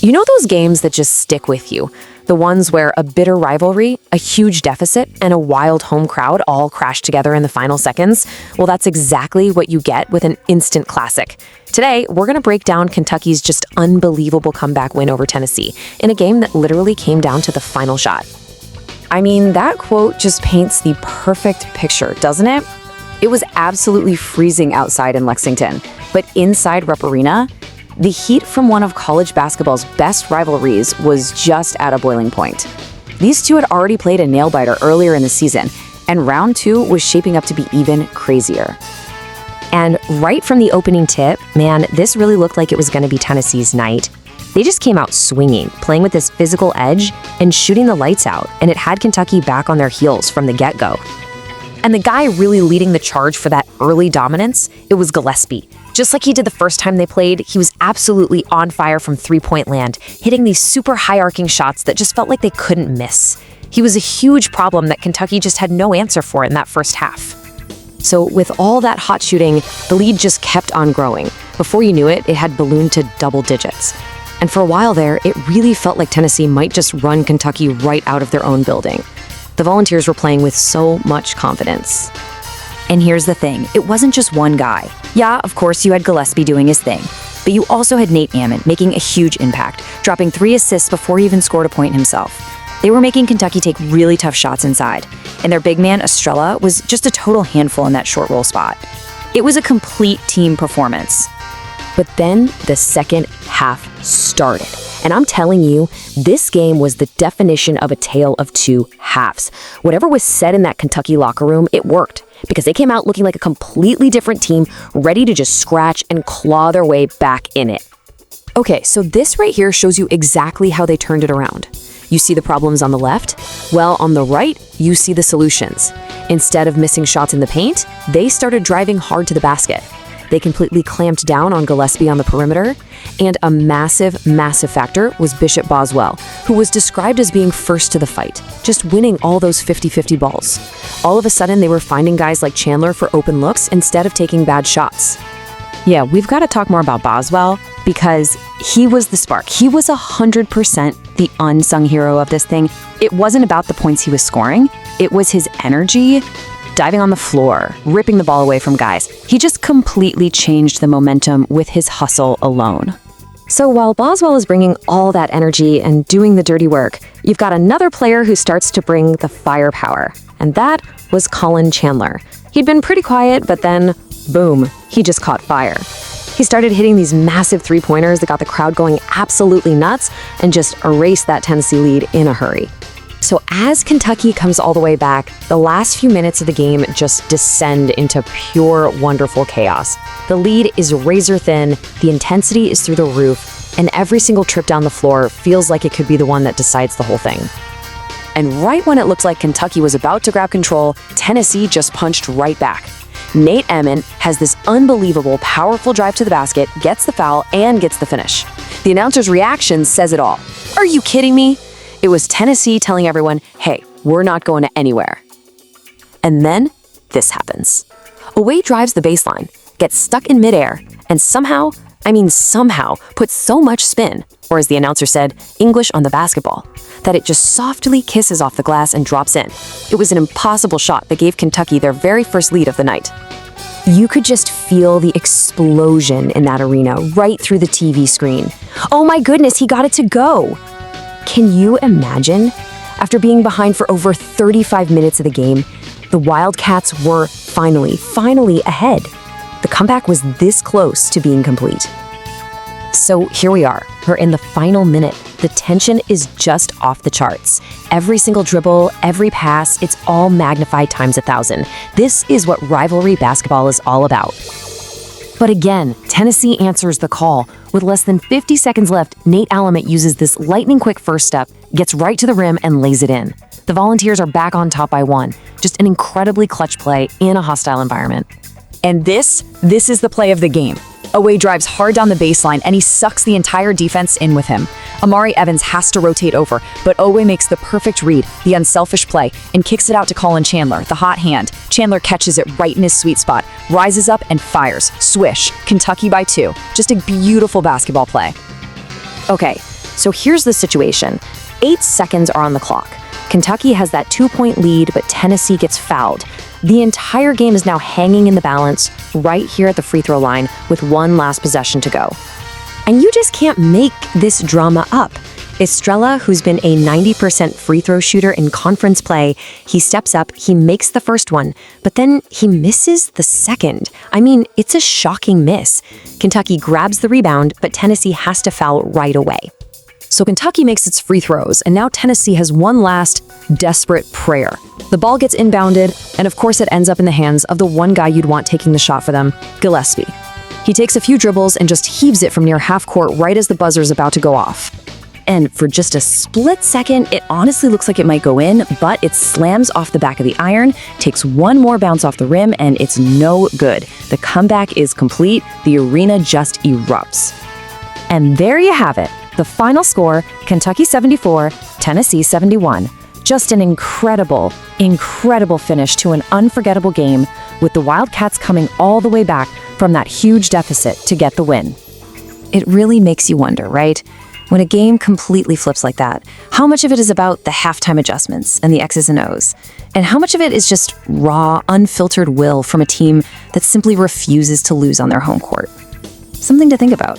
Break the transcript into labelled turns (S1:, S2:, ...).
S1: You know those games that just stick with you? The ones where a bitter rivalry, a huge deficit, and a wild home crowd all crash together in the final seconds? Well, that's exactly what you get with an instant classic. Today, we're going to break down Kentucky's just unbelievable comeback win over Tennessee in a game that literally came down to the final shot. I mean, that quote just paints the perfect picture, doesn't it? It was absolutely freezing outside in Lexington, but inside Rupp Arena, the heat from one of college basketball's best rivalries was just at a boiling point. These two had already played a nail-biter earlier in the season, and round two was shaping up to be even crazier. And right from the opening tip, man, this really looked like it was going to be Tennessee's night. They just came out swinging, playing with this physical edge and shooting the lights out, and it had Kentucky back on their heels from the get-go. And the guy really leading the charge for that early dominance, it was Gillespie. Just like he did the first time they played, he was absolutely on fire from three-point land, hitting these super high-arcing shots that just felt like they couldn't miss. He was a huge problem that Kentucky just had no answer for in that first half. So with all that hot shooting, the lead just kept on growing. Before you knew it, it had ballooned to double digits. And for a while there, it really felt like Tennessee might just run Kentucky right out of their own building. The Volunteers were playing with so much confidence.
S2: And here's the thing, it wasn't just one guy. Yeah, of course you had Gillespie doing his thing, but you also had Nate Ament making a huge impact, dropping 3 assists before he even scored a point himself. They were making Kentucky take really tough shots inside, and their big man, Estrella, was just a total handful in that short roll spot. It was a complete team performance.
S1: But then the second half started. And I'm telling you, this game was the definition of a tale of two halves. Whatever was said in that Kentucky locker room, it worked. Because they came out looking like a completely different team, ready to just scratch and claw their way back in it. Okay, so this right here shows you exactly how they turned it around. You see the problems on the left? Well, on the right, you see the solutions. Instead of missing shots in the paint, they started driving hard to the basket. They completely clamped down on Gillespie on the perimeter, and a massive factor was Bishop Boswell, who was described as being first to the fight, just winning all those 50-50 balls. All of a sudden, they were finding guys like Chandler for open looks instead of taking bad shots. Yeah, we've got to talk more about Boswell, because he was the spark. He was 100% the unsung hero of this thing. It wasn't about the points he was scoring, it was his energy, diving on the floor, ripping the ball away from guys. He just completely changed the momentum with his hustle alone. So while Boswell is bringing all that energy and doing the dirty work, you've got another player who starts to bring the firepower, and that was Colin Chandler. He'd been pretty quiet, but then, boom, he just caught fire. He started hitting these massive three-pointers that got the crowd going absolutely nuts and just erased that Tennessee lead in a hurry. So as Kentucky comes all the way back, the last few minutes of the game just descend into pure, wonderful chaos. The lead is razor thin, the intensity is through the roof, and every single trip down the floor feels like it could be the one that decides the whole thing. And right when it looked like Kentucky was about to grab control, Tennessee just punched right back. Nate Ament has this unbelievable, powerful drive to the basket, gets the foul, and gets the finish. The announcer's reaction says it all. Are you kidding me? It was Tennessee telling everyone, hey, we're not going anywhere. And then this happens. Oweh drives the baseline, gets stuck in midair, and somehow puts so much spin, or as the announcer said, English on the basketball, that it just softly kisses off the glass and drops in. It was an impossible shot that gave Kentucky their very first lead of the night. You could just feel the explosion in that arena right through the TV screen. Oh my goodness, he got it to go! Can you imagine? After being behind for over 35 minutes of the game, the Wildcats were finally ahead. The comeback was this close to being complete. So here we are. We're in the final minute. The tension is just off the charts. Every single dribble, every pass, it's all magnified times 1,000. This is what rivalry basketball is all about. But again, Tennessee answers the call. With less than 50 seconds left, Nate Ament uses this lightning-quick first step, gets right to the rim, and lays it in. The Volunteers are back on top by 1. Just an incredibly clutch play in a hostile environment.
S2: And this is the play of the game. Oweh drives hard down the baseline, and he sucks the entire defense in with him. Amari Evans has to rotate over, but Oweh makes the perfect read, the unselfish play, and kicks it out to Colin Chandler, the hot hand. Chandler catches it right in his sweet spot, rises up and fires. Swish. Kentucky by 2. Just a beautiful basketball play. Okay,
S1: So here's the situation. 8 seconds are on the clock. Kentucky has that 2-point lead, but Tennessee gets fouled. The entire game is now hanging in the balance right here at the free throw line with one last possession to go. And you just can't make this drama up. Estrella, who's been a 90% free throw shooter in conference play, he steps up, he makes the first one, but then he misses the second. I mean, it's a shocking miss. Kentucky grabs the rebound, but Tennessee has to foul right away. So Kentucky makes its free throws, and now Tennessee has one last desperate prayer. The ball gets inbounded, and of course it ends up in the hands of the one guy you'd want taking the shot for them, Gillespie. He takes a few dribbles and just heaves it from near half court right as the buzzer's about to go off. And for just a split second, it honestly looks like it might go in, but it slams off the back of the iron, takes one more bounce off the rim, and it's no good. The comeback is complete. The arena just erupts. And there you have it. The final score, Kentucky 74, Tennessee 71. Just an incredible, incredible finish to an unforgettable game, with the Wildcats coming all the way back from that huge deficit to get the win. It really makes you wonder, right? When a game completely flips like that, how much of it is about the halftime adjustments and the X's and O's? And how much of it is just raw, unfiltered will from a team that simply refuses to lose on their home court? Something to think about.